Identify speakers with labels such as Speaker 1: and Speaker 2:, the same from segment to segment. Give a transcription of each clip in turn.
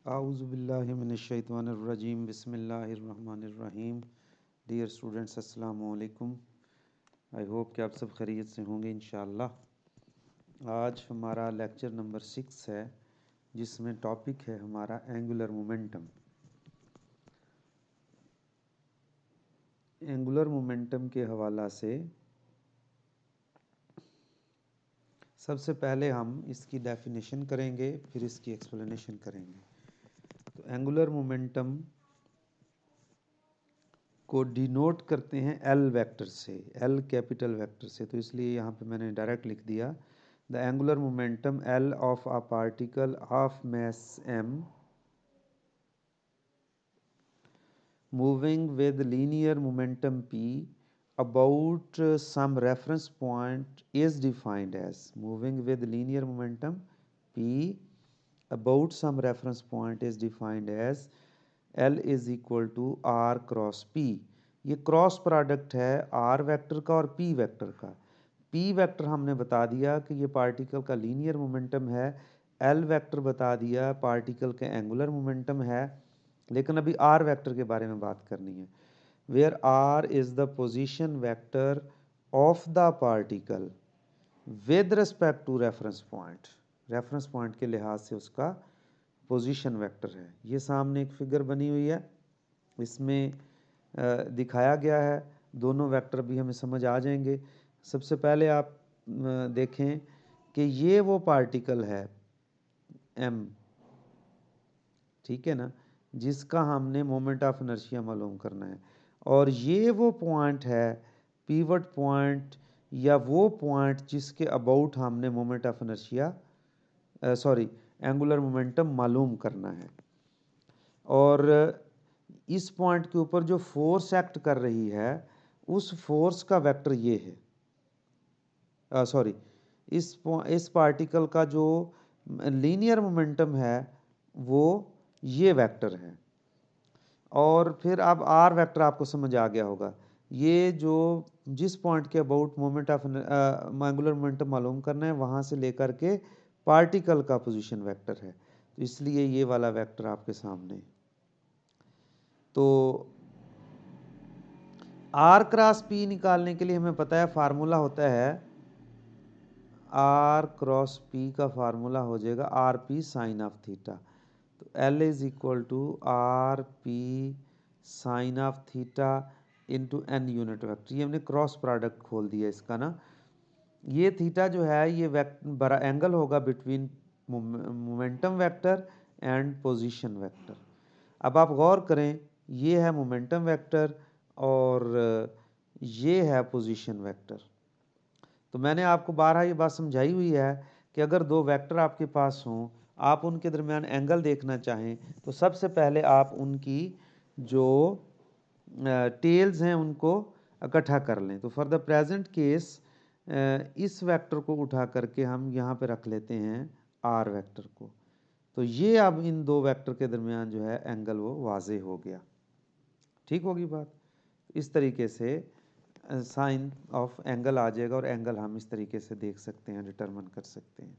Speaker 1: आऊज़ुबिल्लाहिमिनश्शैतानिर्रजीम बिस्मिल्लाहिर्रहमानिर्रहीम। Dear students, अस्सलामु अलैकुम। आई होप कि आप सब खैरियत से होंगे इंशाअल्लाह। आज हमारा लेक्चर नंबर 6 है, जिसमें टॉपिक है हमारा एंगुलर मोमेंटम। एंगुलर मोमेंटम के हवाला से सबसे पहले हम इसकी डेफिनेशन करेंगे, फिर इसकी एक्सप्लेनेशन करेंगे। तो एंगुलर मोमेंटम को डिनोट करते हैं एल वेक्टर से, एल कैपिटल वेक्टर से। तो इसलिए यहाँ पे मैंने डायरेक्ट लिख दिया the angular momentum L of a particle of mass m moving with linear momentum p about some reference point is defined as moving with linear momentum p about some reference point is defined as L is equal to R cross P। ये cross product है R vector का और P vector का। P vector हमने बता दिया कि ये पार्टिकल का लीनियर मोमेंटम है, L वेक्टर बता दिया पार्टिकल के एंगुलर मोमेंटम है। लेकिन अभी R वेक्टर के बारे में बात करनी है। Where R is the position vector of the particle with respect to reference point. Reference point के लिहाज से उसका पोजीशन वेक्टर है। ये सामने एक फिगर बनी हुई है, इसमें दिखाया गया है। दोनों वेक्टर भी हमें समझ आ जाएंगे। सबसे पहले आप देखें कि ये वो पार्टिकल है m, ठीक है ना, जिसका हमने मोमेंट ऑफ इनर्शिया मालूम करना है। और ये वो पॉइंट है, पीवट पॉइंट, या वो पॉइंट जिसके अबाउट हमने moment of inertia angular momentum मालूम करना है। और इस पॉइंट के ऊपर जो फोर्स एक्ट कर रही है, उस फोर्स का वेक्टर ये है, इस पार्टिकल का जो लीनियर मोमेंटम है वो ये वेक्टर है। और फिर अब आर वेक्टर आपको समझ आ गया होगा। ये जो जिस पॉइंट के about moment of angular momentum मालूम करना है, वहां से लेकर के पार्टिकल का पोजीशन वेक्टर है। तो इसलिए ये वाला वेक्टर आपके सामने। तो आर क्रॉस पी निकालने के लिए हमें पता है फार्मूला होता है, आर क्रॉस पी का फार्मूला हो जाएगा R P sine of theta. तो L is equal to R P sine of theta into n unit vector. ये हमने क्रॉस प्रोडक्ट खोल दिया इसका ना। ये थीटा जो है ये बड़ा एंगल होगा between momentum vector and position vector. अब आप गौर करें, ये है मोमेंटम वेक्टर और ये है पोजीशन वेक्टर। तो मैंने आपको बारहा ये बात समझाई हुई है कि अगर दो वेक्टर आपके पास हों, आप उनके दरमियान एंगल देखना चाहें, तो सबसे पहले आप उनकी जो टेल्स हैं उनको इकट्ठा कर लें। तो फॉर द प्रेजेंट केस इस वेक्टर को उठा करके हम यहाँ पे रख लेते हैं आर वेक्टर को। तो ये अब इन दो वेक्टर के दरमियान जो है एंगल वो वाजे हो गया। ठीक होगी बात। इस तरीके से साइन ऑफ एंगल आ जाएगा और एंगल हम इस तरीके से देख सकते हैं, डिटरमिन कर सकते हैं।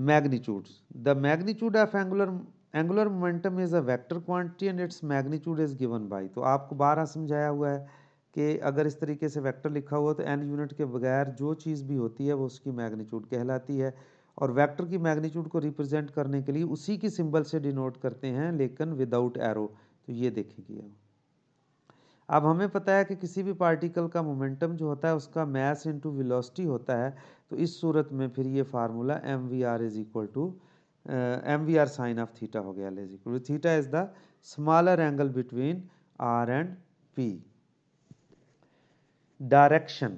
Speaker 1: Magnitudes, the magnitude of angular momentum is a vector quantity and its magnitude is given by. तो आपको बारहा समझाया हुआ है कि अगर इस तरीके से वेक्टर लिखा हुआ तो एन यूनिट के बगैर जो चीज़ भी होती है वो उसकी मैग्नीट्यूड कहलाती है। और वेक्टर की मैग्नीट्यूड को रिप्रेजेंट करने के लिए उसी की सिंबल से डिनोट करते हैं, लेकिन विदाउट एरो। तो ये देखेंगे। अब हमें पता है कि किसी भी पार्टिकल का मोमेंटम जो होता है उसका मास इनटू वेलोसिटी होता है। तो इस सूरत में फिर ये formula M we R is equal to M we are sine of theta हो गया। L is equal to theta is the smaller angle between R and P. Direction,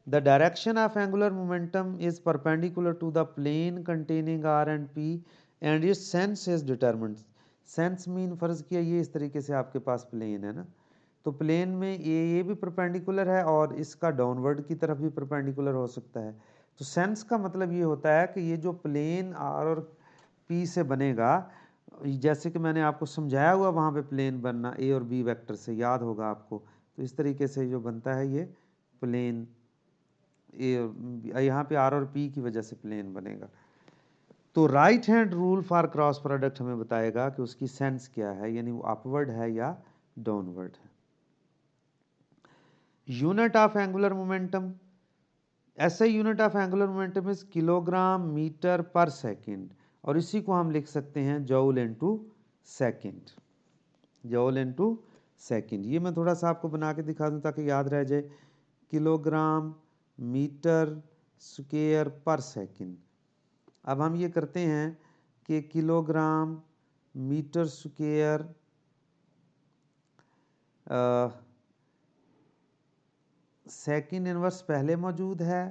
Speaker 1: the direction of angular momentum is perpendicular to the plane containing r and p and its sense is determined। sense mean फर्ज किया ये इस तरीके से आपके पास plane है ना, तो प्लेन में ये भी परपेंडिकुलर है और इसका डाउनवर्ड की तरफ भी परपेंडिकुलर हो सकता है। तो सेंस का मतलब ये होता है कि ये जो प्लेन आर और पी से बनेगा, जैसे कि मैंने आपको समझाया हुआ वहाँ पे प्लेन बनना ए और बी वेक्टर से, याद होगा आपको। तो इस तरीके से जो बनता है ये प्लेन, यहाँ पे आर और पी की वजह से प्लेन बनेगा। तो right hand rule for cross product हमें बताएगा कि उसकी सेंस क्या है, यानी वो अपवर्ड है या डाउनवर्ड है। यूनिट ऑफ एंगुलर मोमेंटम, ऐसा unit of angular momentum is kilogram metre per second, और इसी को हम लिख सकते हैं joule into second, joule into second. ये मैं थोड़ा सा आपको बना के दिखा दूं ताकि याद रह जाए, kilogram metre square per second. अब हम ये करते हैं कि kilogram metre square second inverse पहले मौजूद है,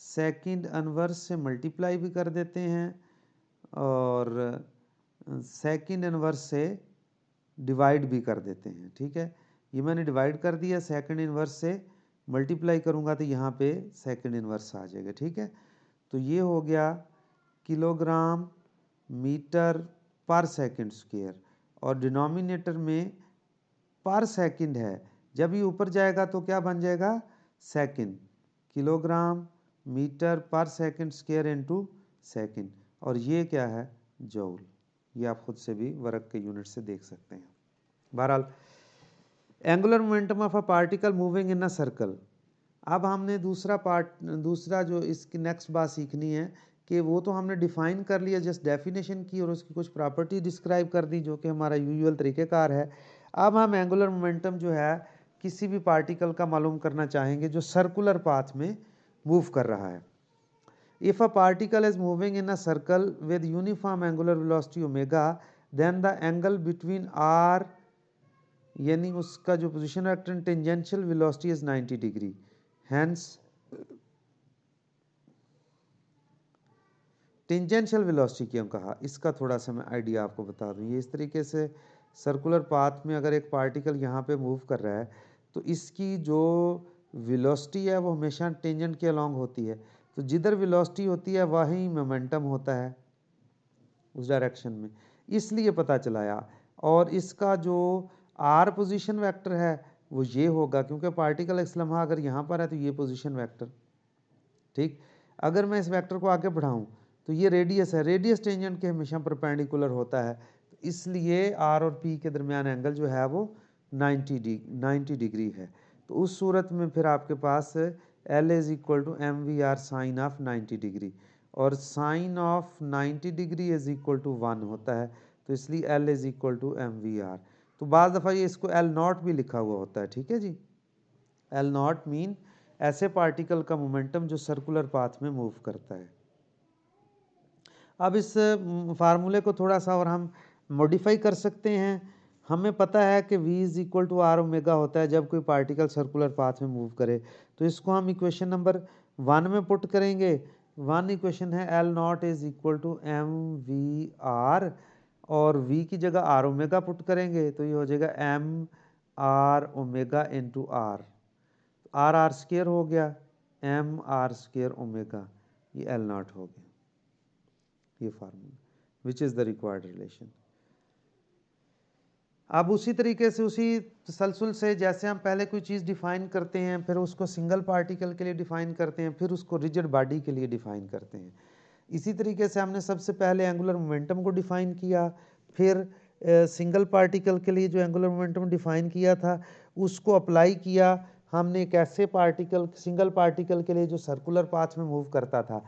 Speaker 1: सेकंड इनवर्स से मल्टीप्लाई भी कर देते हैं और सेकंड इनवर्स से डिवाइड भी कर देते हैं। ठीक है, ये मैंने डिवाइड कर दिया, सेकंड इनवर्स से मल्टीप्लाई करूंगा तो यहाँ पे सेकंड इनवर्स आ जाएगा। ठीक है, तो ये हो गया किलोग्राम मीटर पर सेकंड स्क्वायर, और डिनोमिनेटर में पर सेकंड है, जब ये ऊपर जाएगा तो क्या बन जाएगा, सेकंड, किलोग्राम मीटर पर सेकंड स्क्वायर इनटू सेकंड, और ये क्या है, जूल। ये आप खुद से भी वर्क के यूनिट से देख सकते हैं। बहरहाल angular momentum of a particle moving in a circle. अब हमने दूसरा जो इसकी नेक्स्ट बात सीखनी है कि वो तो हमने डिफाइन कर लिया, जस्ट डेफिनेशन की और उसकी कुछ प्रॉपर्टी डिस्क्राइब कर दी, जो कि हमारा यूजुअल तरीक़ेकार है। अब हम एंगुलर मोमेंटम जो है किसी भी पार्टिकल का मालूम करना चाहेंगे जो सर्कुलर पाथ में मूव कर रहा है। If a particle is moving in a circle with uniform angular velocity omega, then the angle between R, यानी उसका जो position vector tangential velocity is 90 degree. Hence tangential velocity क्यों कहा, इसका थोड़ा सा मैं आइडिया आपको बता दूं। ये इस तरीके से सर्कुलर पाथ में अगर एक पार्टिकल यहाँ पे मूव कर रहा है तो इसकी जो वेलोसिटी है वो हमेशा टेंजेंट के अलोंग होती है, तो जिधर वेलोसिटी होती है वहीं मोमेंटम होता है उस डायरेक्शन में, इसलिए पता चलाया। और इसका जो आर पोजीशन वेक्टर है वो ये होगा, क्योंकि पार्टिकल इस लम्हा अगर यहाँ पर है तो ये पोजीशन वेक्टर। ठीक, अगर मैं इस वेक्टर को आगे बढ़ाऊं तो ये रेडियस है, रेडियस टेंजेंट के हमेशा परपेंडिकुलर होता है, तो इसलिए आर और पी के दरमियान एंगल जो है वो 90 डिग्री है। तो उस सूरत में फिर आपके पास L is equal to M we are sine of 90 degree, और sine of 90 degree is equal to 1 होता है, तो इसलिए L is equal to M we r. तो बाज़ दफ़ा ये इसको एल नॉट भी लिखा हुआ होता है। ठीक है जी, एल नॉट मीन ऐसे पार्टिकल का मोमेंटम जो सर्कुलर पाथ में मूव करता है। अब इस फार्मूले को थोड़ा सा और हम मॉडिफाई कर सकते हैं। हमें पता है कि v is equal to R omega होता है जब कोई पार्टिकल सर्कुलर पाथ में मूव करे, तो इसको हम इक्वेशन नंबर 1 में पुट करेंगे। 1 इक्वेशन है L naught is equal to M we R, और v की जगह आर ओमेगा पुट करेंगे तो ये हो जाएगा M R omega into R, R R square हो गया, एम आर स्क्वायर ओमेगा, ये एल नॉट हो गया, ये formula which is the required relation. अब उसी तरीके से उसी तसलसल से जैसे हम पहले कोई चीज़ डिफ़ाइन करते हैं, फिर उसको सिंगल पार्टिकल के लिए डिफ़ाइन करते हैं, फिर उसको रिजिड बॉडी के लिए डिफ़ाइन करते हैं, इसी तरीके से हमने सबसे पहले एंगुलर मोमेंटम को डिफ़ाइन किया, फिर सिंगल पार्टिकल के लिए जो एंगुलर मोमेंटम डिफ़ाइन किया था उसको अप्लाई किया हमने एक ऐसे पार्टिकल, सिंगल पार्टिकल के लिए जो सर्कुलर पाथ में मूव करता था,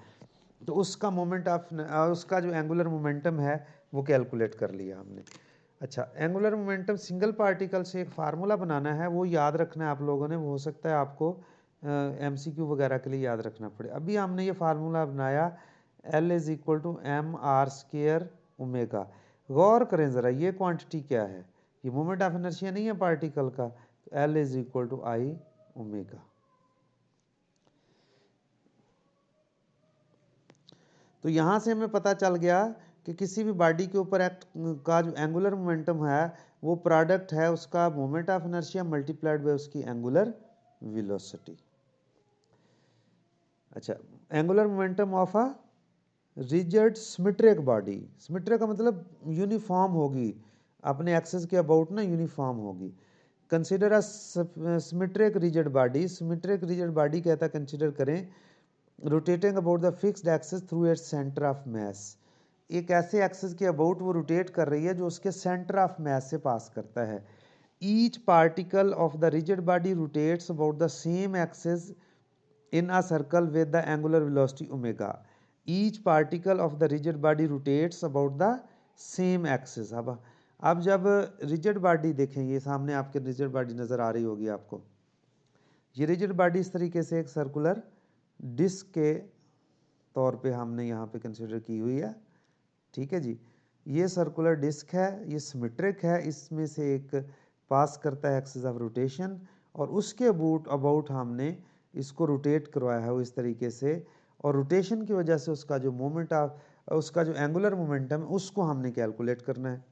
Speaker 1: तो उसका मोमेंट ऑफ उसका जो एंगुलर मोमेंटम है वो कैलकुलेट कर लिया हमने। अच्छा, एंगुलर मोमेंटम सिंगल पार्टिकल से एक फार्मूला बनाना है, वो याद रखना है आप लोगों ने, वो हो सकता है आपको एमसीक्यू वगैरह के लिए याद रखना पड़े। अभी हमने ये फार्मूला बनाया L is equal to m are square omega. गौर करें ज़रा, ये क्वांटिटी क्या है, ये मोमेंट ऑफ इनर्शिया नहीं है पार्टिकल का, तो L is equal to I omega. तो यहाँ से हमें पता चल गया कि किसी भी बॉडी के ऊपर एक्ट का जो एंगुलर मोमेंटम है वो प्रोडक्ट है उसका moment of inertia multiplied by उसकी एंगुलर वेलोसिटी। अच्छा, angular momentum of a rigid symmetric body, symmetric का मतलब यूनिफॉर्म होगी, अपने एक्सेस के अबाउट ना यूनिफॉर्म होगी। Consider a symmetric rigid body, symmetric rigid body कहता है कंसिडर करें rotating about the fixed axis through its centre of mass, एक ऐसे एक्सिस के अबाउट वो रोटेट कर रही है जो उसके सेंटर ऑफ मास से पास करता है। Each particle of the rigid body rotates about the same axis in a circle with the angular velocity omega. Each particle of the rigid body rotates about the same axis. अब जब rigid body देखें, ये सामने आपके rigid body नज़र आ रही होगी आपको। ये रिजिड बॉडी इस तरीके से एक सर्कुलर डिस्क के तौर पे हमने यहाँ पे कंसिडर की हुई है, ठीक है जी। ये सर्कुलर डिस्क है, ये सिमेट्रिक है, इसमें से एक पास करता है एक्सिस ऑफ रोटेशन और उसके अबाउट हमने इसको रोटेट करवाया है वो इस तरीके से, और रोटेशन की वजह से उसका जो मोमेंट उसका जो एंगुलर मोमेंटम है उसको हमने कैलकुलेट करना है।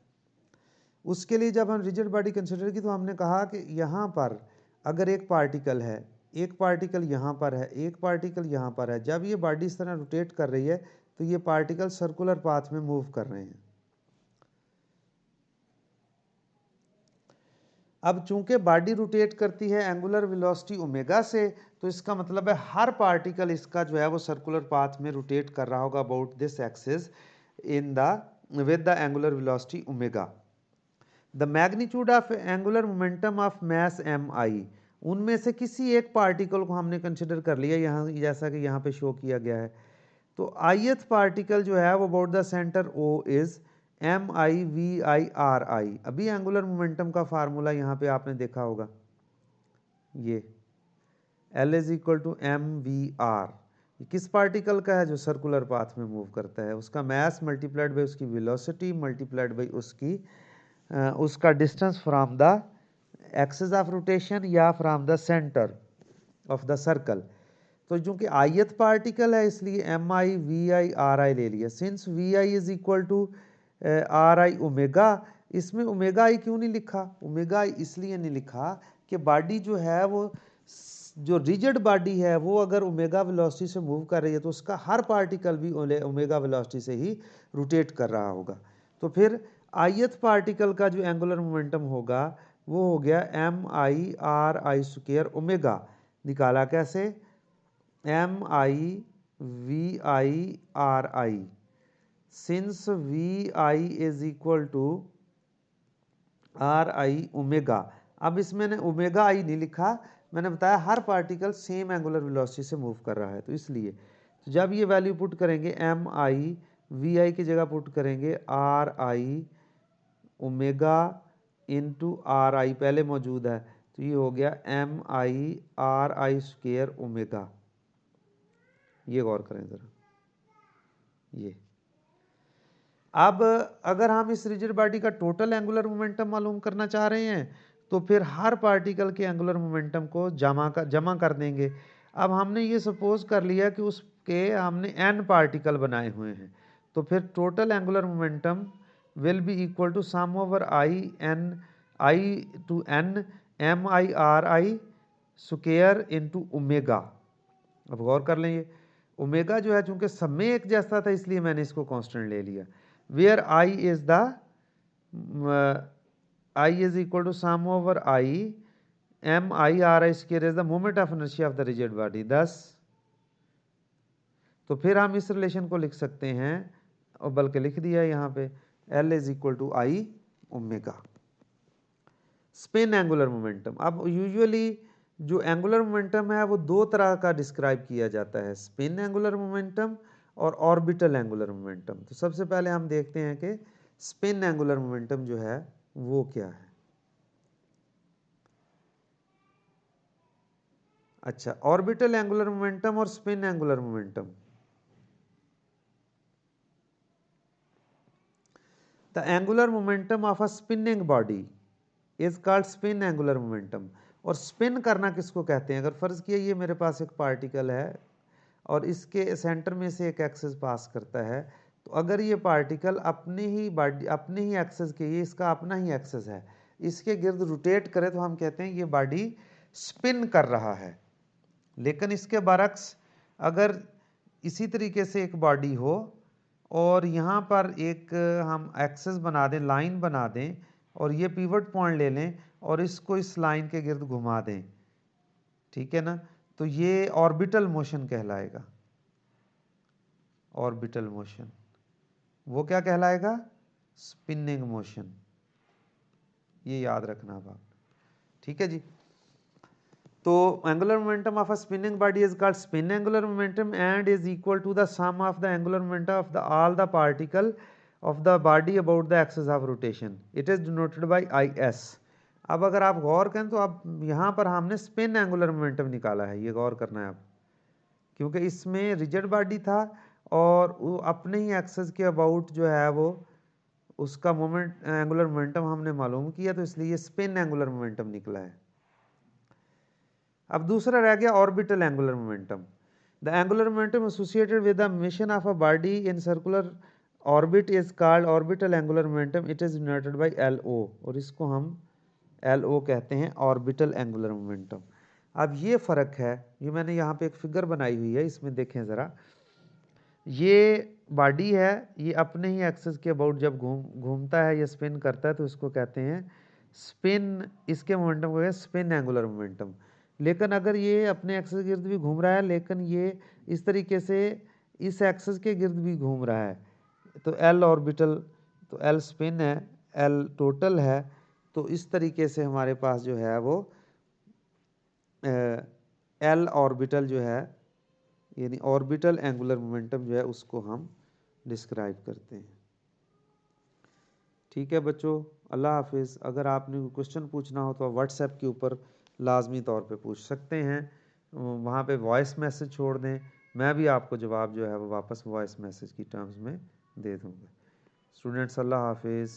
Speaker 1: उसके लिए जब हम रिजिड बॉडी कंसिडर की तो हमने कहा कि यहाँ पर अगर एक पार्टिकल है, एक पार्टिकल यहाँ पर है, एक पार्टिकल यहाँ पर है, जब ये बॉडी इस तरह रोटेट कर रही है तो ये पार्टिकल सर्कुलर पाथ में मूव कर रहे हैं। अब चूंकि बॉडी रोटेट करती है एंगुलर वेलोसिटी ओमेगा से, तो इसका मतलब है हर पार्टिकल इसका जो है वो सर्कुलर पाथ में रोटेट कर रहा होगा about this axis in the with the angular velocity omega. The magnitude of angular momentum of mass m i, उनमें से किसी एक पार्टिकल को हमने कंसिडर कर लिया यहाँ, जैसा कि यहाँ पे शो किया गया है। तो ith पार्टिकल जो है वो about the centre O is M I we I R I. अभी एंगुलर मोमेंटम का फार्मूला यहाँ पे आपने देखा होगा, ये L is equal to M we R. किस पार्टिकल का है? जो सर्कुलर पाथ में मूव करता है, उसका मास मल्टीप्लाइड बाई उसकी वेलोसिटी मल्टीप्लाइड बाई उसका distance from the axis of rotation या from the centre of the circle. तो चूंकि ith पार्टिकल है इसलिए m I we I R i ले लिया। Since we I is equal to are I omega, इसमें omega i क्यों नहीं लिखा? ओमेगा आई इसलिए नहीं लिखा कि बॉडी जो है वो, जो रिजिड बॉडी है वो अगर ओमेगा वेलोसिटी से मूव कर रही है तो उसका हर पार्टिकल भी ओमेगा वेलोसिटी से ही रोटेट कर रहा होगा। तो फिर ith पार्टिकल का जो एंगुलर मोमेंटम होगा वो हो गया M I are I square omega. निकाला कैसे? M I we I R I, since we I is equal to are I omega. अब इसमें मैंने ओमेगा आई नहीं लिखा, मैंने बताया हर पार्टिकल सेम एंगुलर वेलोसिटी से मूव कर रहा है, तो इसलिए तो जब ये वैल्यू पुट करेंगे एम आई वी आई की जगह पुट करेंगे R I omega into R I पहले मौजूद है, तो ये हो गया M I are I square omega. ये गौर करें ज़रा, ये अब अगर हम इस रिजिड बॉडी का टोटल एंगुलर मोमेंटम मालूम करना चाह रहे हैं तो फिर हर पार्टिकल के एंगुलर मोमेंटम को जमा कर देंगे। अब हमने ये सपोज कर लिया कि उसके हमने n पार्टिकल बनाए हुए हैं, तो फिर total angular momentum will be equal to sum over I to n M I are I square into omega. अब गौर कर लें, ये ओमेगा जो है चूंकि सब में एक जैसा था इसलिए मैंने इसको कांस्टेंट ले लिया। Where I is the I is equal to sum over I M I are I square is the moment of inertia of the rigid body. 10, तो फिर हम इस रिलेशन को लिख सकते हैं, और बल्कि लिख दिया यहाँ पे, L is equal to I omega. Spin angular momentum, अब यूजुअली जो एंगुलर मोमेंटम है वो दो तरह का डिस्क्राइब किया जाता है, स्पिन एंगुलर मोमेंटम और ऑर्बिटल एंगुलर मोमेंटम। तो सबसे पहले हम देखते हैं कि स्पिन एंगुलर मोमेंटम जो है वो क्या है। अच्छा, ऑर्बिटल एंगुलर मोमेंटम और spin angular momentum. The angular momentum of a spinning body is called spin angular momentum. और स्पिन करना किसको कहते हैं? अगर फर्ज किया ये मेरे पास एक पार्टिकल है और इसके सेंटर में से एक एक्सिस पास करता है, तो अगर ये पार्टिकल अपने ही एक्सिस के, ये इसका अपना ही एक्सिस है, इसके गिर्द रोटेट करे तो हम कहते हैं ये बॉडी स्पिन कर रहा है। लेकिन इसके बरक्स अगर इसी तरीके से एक बॉडी हो और यहाँ पर एक हम एक्सिस बना दें, लाइन बना दें, और ये पिवट पॉइंट ले लें और इसको इस लाइन के गिर्द घुमा दें, ठीक है ना, तो ये ऑर्बिटल मोशन कहलाएगा, ऑर्बिटल मोशन। वो क्या कहलाएगा, स्पिनिंग मोशन। ये याद रखना अब आप, ठीक है जी। तो angular momentum of a spinning body is called spin angular momentum and is equal to the sum of the angular momentum of the all the particle of the body about the axis of rotation. It is denoted by I S. अब अगर आप गौर करें तो अब यहाँ पर हमने spin angular momentum निकाला है, ये गौर करना है आप, क्योंकि इसमें रिजिड बॉडी था और वो अपने ही एक्सिस के अबाउट जो है वो उसका मोमेंट एंगुलर मोमेंटम हमने मालूम किया, तो इसलिए स्पिन एंगुलर मोमेंटम निकला है। अब दूसरा रह गया orbital angular momentum. The angular momentum associated with the motion of a body in circular orbit is called orbital angular momentum. It is denoted bye LO, और इसको हम LO कहते हैं, ऑर्बिटल एंगुलर मोमेंटम। अब ये फ़र्क है, ये मैंने यहाँ पे एक फिगर बनाई हुई है, इसमें देखें ज़रा, ये बॉडी है, ये अपने ही एक्सिस के अबाउट जब घूमता है या स्पिन करता है तो इसको कहते हैं स्पिन, इसके मोमेंटम को कहते हैं स्पिन एंगुलर मोमेंटम। लेकिन अगर ये अपने एक्सिस के गिर्द भी घूम रहा है, लेकिन ये इस तरीके से इस एक्सिस के गिर्द भी घूम रहा है, तो L ऑर्बिटल, तो L स्पिन है, L टोटल है, तो इस तरीके से हमारे पास जो है वो L ऑर्बिटल जो है, यानी ऑर्बिटल एंगुलर मोमेंटम जो है उसको हम डिस्क्राइब करते हैं। ठीक है बच्चों, अल्लाह हाफिज़। अगर आपने क्वेश्चन पूछना हो तो आप व्हाट्सएप के ऊपर लाजमी तौर पे पूछ सकते हैं, वहाँ पे वॉइस मैसेज छोड़ दें, मैं भी आपको जवाब जो है वो वापस वॉइस मैसेज की टर्म्स में दे दूँगा। स्टूडेंट्स, अल्लाह हाफिज़।